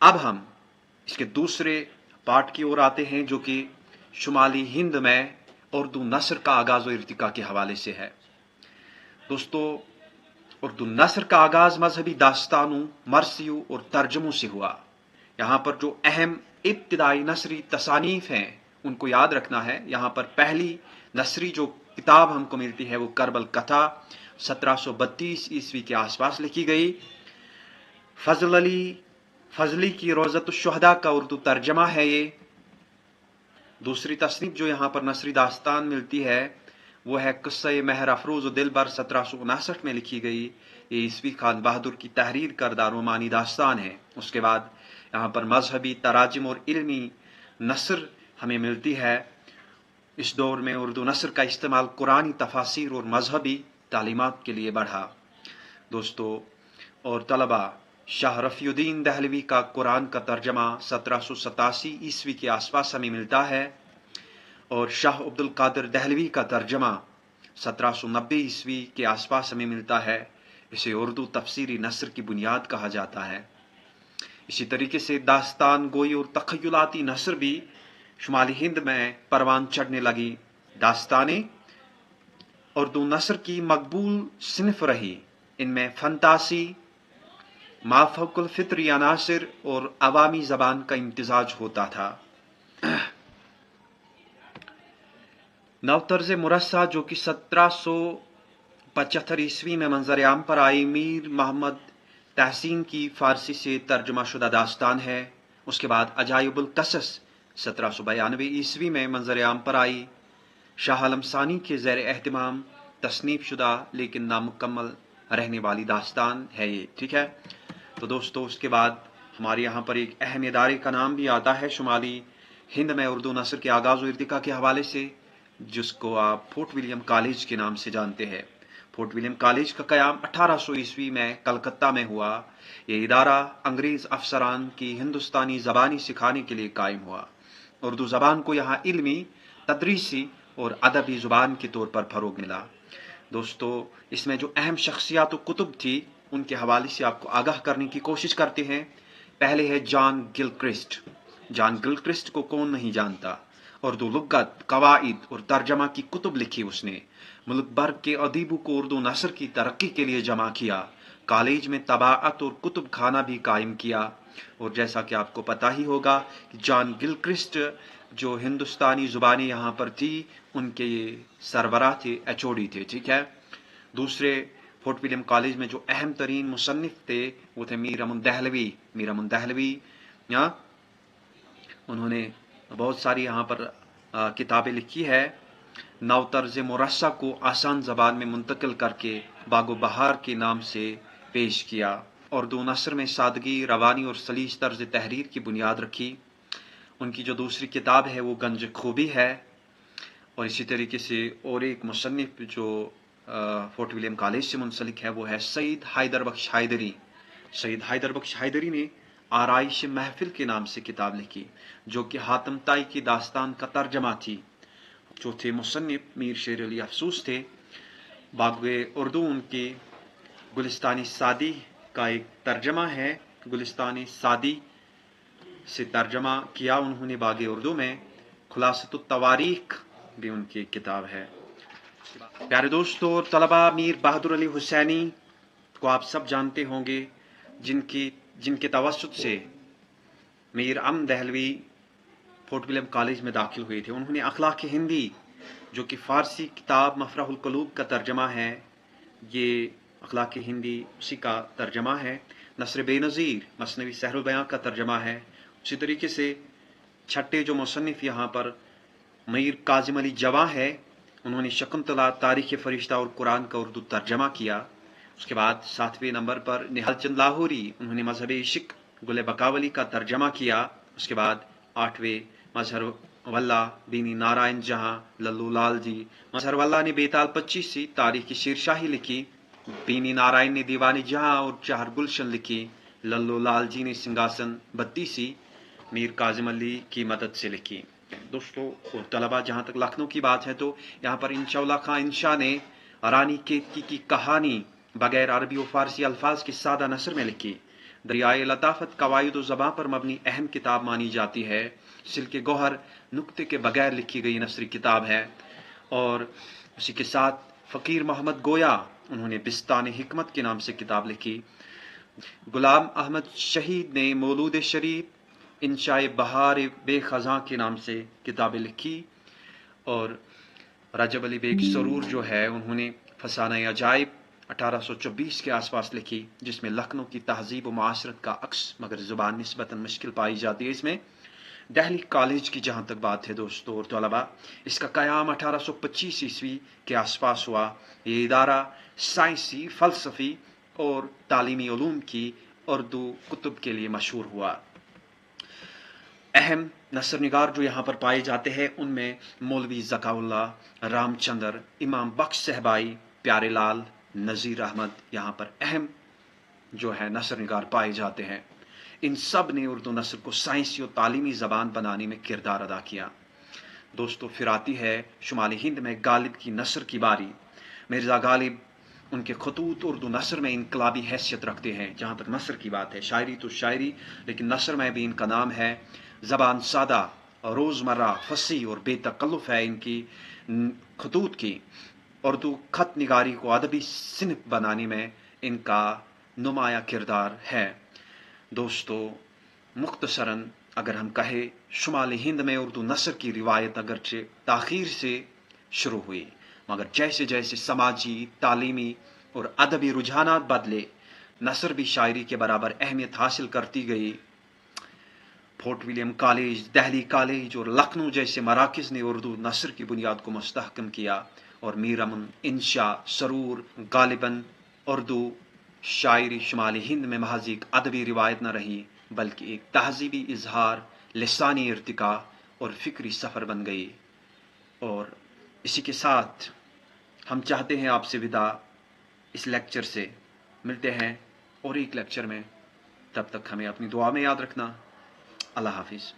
अब हम इसके दूसरे पार्ट की ओर आते हैं, जो कि शुमाली हिंद में उर्दू नस्र का आगाज और इर्तिका के हवाले से है। दोस्तों, उर्दू नस्र का आगाज मजहबी दास्तानों, मरसियों और तर्जमों से हुआ। यहाँ पर जो अहम इब्तिदाई नसरी तसानीफ हैं उनको याद रखना है। यहाँ पर पहली नसरी जो किताब हमको मिलती है वो करबल कथा 1732 ईस्वी के आसपास लिखी गई। फजली की रोज़तुश्शुहदा का उर्दू तर्जमा है ये। दूसरी तसनीफ जो यहाँ पर नसरी दास्तान मिलती है वो है क़िस्सा महर अफरोज़ व दिलबर 1759 में लिखी गई। ये ईस्वी खान बहादुर की तहरीर करदा रोमानी दास्तान है। उसके बाद यहाँ पर मजहबी तराजिम और इल्मी नसर हमें मिलती है। इस दौर में उर्दू नसर का इस्तेमाल कुरानी तफासिर और मजहबी तालीमात के लिए बढ़ा। दोस्तों और तलबा, शाह रफ़ीउद्दीन दहलवी का कुरान का तर्जमा 1787 ईस्वी के आसपास हमें मिलता है, और शाह अब्दुल कादिर दहलवी का तर्जमा 1790 ईस्वी के आसपास हमें मिलता है। इसे उर्दू तफसीरी नसर की बुनियाद कहा जाता है। इसी तरीके से दास्तान गोई और तख़य्युलाती नसर भी शुमाली हिंद में परवान चढ़ने लगी। दास्तानें उर्दू नसर की मकबूल सिनफ रही। इनमें फंतासी, माफ़ौक़ुल फ़ित्री अनासिर और अवामी ज़बान का इम्तिज़ाज होता था। नवतर्ज़ मुरस्सा जो कि 1775 ईस्वी में मंजर आम पर आई, मीर मोहम्मद तहसीन की फ़ारसी से तर्जुमा शुदा दास्तान है। उसके बाद अजाइबुल क़सस 1792 ईस्वी में मंजर आम पर आई। शाह आलम सानी के ज़ेर एहतिमाम तसनीफ शुदा लेकिन नामुकम्मल रहने वाली दास्तान है ये, ठीक है। तो दोस्तों, उसके बाद हमारे यहाँ पर एक अहम इदारे का नाम भी आता है शुमाली हिंद में उर्दू नसर के आगाज़ और इर्तिका के हवाले से, जिसको आप फोर्ट विलियम कॉलेज के नाम से जानते हैं। फोर्ट विलियम कॉलेज का क़याम 1800 ईस्वी में कलकत्ता में हुआ। ये इदारा अंग्रेज़ अफसरान की हिंदुस्तानी ज़बानी सिखाने के लिए कायम हुआ। उर्दू ज़बान को यहाँ इल्मी, तदरीसी और अदबी ज़ुबान के तौर पर फ़रोग़ मिला। दोस्तों, इसमें जो अहम शख्सियात व कुतुब थी उनके हवाले से आपको आगाह करने की कोशिश करते हैं। पहले है जॉन गिलक्रिस्ट। जॉन गिलक्रिस्ट को कौन नहीं जानता। उर्दू लुग़त, कवाइद और तर्जमा की कुतुब लिखी उसने। मुल्क भर के अदीबों को उर्दू नसर की तरक्की के लिए जमा किया। कॉलेज में तबाअत और कुतुब खाना भी कायम किया। और जैसा कि आपको पता ही होगा कि जॉन गिलक्रिस्ट जो हिंदुस्तानी ज़ुबानी यहाँ पर थी उनके ये सरबराह थे, एचओडी थे, ठीक है। दूसरे फोर्ट विलियम कॉलेज में जो अहम तरीन मुसन्निफ थे वो थे मीर अमन दहलवी। मीर अमन दहलवी उन्होंने बहुत सारी यहाँ पर किताबें लिखी है। नवतर्ज़ मुरस्सा को आसान ज़बान में मुंतकिल करके बागो बहार के नाम से पेश किया। उर्दू नसर में सादगी, रवानी और सलीस तर्ज़ तहरीर की बुनियाद रखी। उनकी जो दूसरी किताब है वो गंज खूबी है। और इसी तरीके से और एक मुसन्निफ जो फोर्ट विलियम कॉलेज से मुंसलिक है वो है सईद हैदर बख्श हैदरी। सईद हैदर बख्श हैदरी ने आराइश महफिल के नाम से किताब लिखी, जो कि हातम ताई की दास्तान का तर्जमा थी। चौथे मुसन्निफ मीर शेर अली अफसूस थे। बाग़े उर्दू उनकी गुलिस्तानी सादी का एक तर्जमा है। गुलिस्तानी सादी से तर्जमा किया उन्होंने बाग़े उर्दू में। खुलासतुत तवारीख भी उनकी किताब है। प्यारे दोस्तों और तलबा, मीर बहादुर अली हुसैनी को आप सब जानते होंगे, जिनके तवस्सुत से मीर अम दहलवी फोर्ट विलियम कॉलेज में दाखिल हुए थे। उन्होंने अखलाक हिंदी जो कि फ़ारसी किताब मफरहुल क़ुलूब का तर्जमा है, ये अखलाक हिंदी उसी का तर्जमा है। नसर बेनज़ीर मसनवी सहरुल बयां का तर्जमा है। उसी तरीके से छठे जो मुसन्निफ यहाँ पर मीर काज़िम अली जवां है, उन्होंने शकुंतला, तारीख़ फ़रिश्ता और कुरान का उर्दू तर्जमा किया। उसके बाद 7वें नंबर पर निहाल चंद लाहौरी, उन्होंने मजहब इश्क गुल बकावली का तर्जमा किया। उसके बाद 8वें मजहर वल्ला बीनी नारायण जहाँ लल्लू लाल जी। मजहर वल्ला ने बेताल 25सी तारीख़ शेरशाही लिखी। बीनी नारायण ने दीवानी जहाँ और चार गुलशन लिखी। लल्लू लाल जी ने सिंहासन 32सी मीर काज़िम अली की मदद से लिखी। दोस्तों और तलबा, जहाँ तक लखनऊ की बात है तो यहाँ पर इंशाउल्लाह खां इंशा ने रानी केतकी की कहानी बगैर अरबी और फ़ारसी अल्फाज के सादा नसर में लिखी। دریائے لطافت قواعد و زباں پر مبنی اہم کتاب مانی جاتی ہے۔ سلک گوہر نقطے کے بغیر لکھی گئی نثری کتاب ہے، اور اسی کے ساتھ فقیر محمد گویا انہوں نے بستان حکمت کے نام سے کتاب لکھی۔ غلام احمد شہید نے مولود شریف انشاء بہار بے خزاں کے نام سے کتابیں لکھی، اور رجب علی بیگ سرور جو ہے انہوں نے فسانہ عجائب 1824 کے آس پاس لکھی، جس میں لکھنؤ کی تہذیب و معاشرت کا عکس مگر زبان نسبتاً مشکل پائی جاتی ہے۔ اس میں دہلی کالج کی جہاں تک بات ہے دوستو اور طلباء، اس کا قیام 1825 عیسوی کے آس پاس ہوا۔ یہ ادارہ سائنسی، فلسفی اور تعلیمی علوم کی اردو کتب کے لیے مشہور ہوا۔ اہم نثر نگار جو یہاں پر پائے جاتے ہیں ان میں مولوی ذکاء اللہ، رام چندر، امام بخش صاحبائی، پیارے لال، نذیر احمد یہاں پر اہم جو ہے نثر نگار پائے جاتے ہیں۔ ان سب نے اردو نثر کو سائنسی اور تعلیمی زبان بنانے میں کردار ادا کیا۔ دوستو پھر آتی ہے شمالی ہند میں غالب کی نثر کی باری۔ مرزا غالب، ان کے خطوط اردو نثر میں انقلابی حیثیت رکھتے ہیں۔ جہاں تک نثر کی بات ہے، شاعری تو شاعری، لیکن نثر میں بھی ان کا نام ہے۔ زبان سادہ، روزمرہ، فصیح اور بے تکلف ہے ان کی خطوط کی۔ اردو خط نگاری کو ادبی صنف بنانے میں ان کا نمایاں کردار ہے۔ دوستو مختصراً اگر ہم کہیں، شمالی ہند میں اردو نثر کی روایت اگرچہ تاخیر سے شروع ہوئی، مگر جیسے جیسے سماجی، تعلیمی اور ادبی رجحانات بدلے، نثر بھی شاعری کے برابر اہمیت حاصل کرتی گئی۔ Fort William College, Delhi college اور لکھنؤ جیسے مراکز نے اردو نثر کی بنیاد کو مستحکم کیا، اور میر امن، انشا، سرور، غالباً اردو شاعری شمالی ہند میں محض ایک ادبی روایت نہ رہی، بلکہ ایک تہذیبی اظہار، لسانی ارتقاء اور فکری سفر بن گئی۔ اور اسی کے ساتھ ہم چاہتے ہیں آپ سے وداع اس لیکچر سے، ملتے ہیں اور ایک لیکچر میں، تب تک ہمیں اپنی دعا میں یاد رکھنا۔ اللہ حافظ۔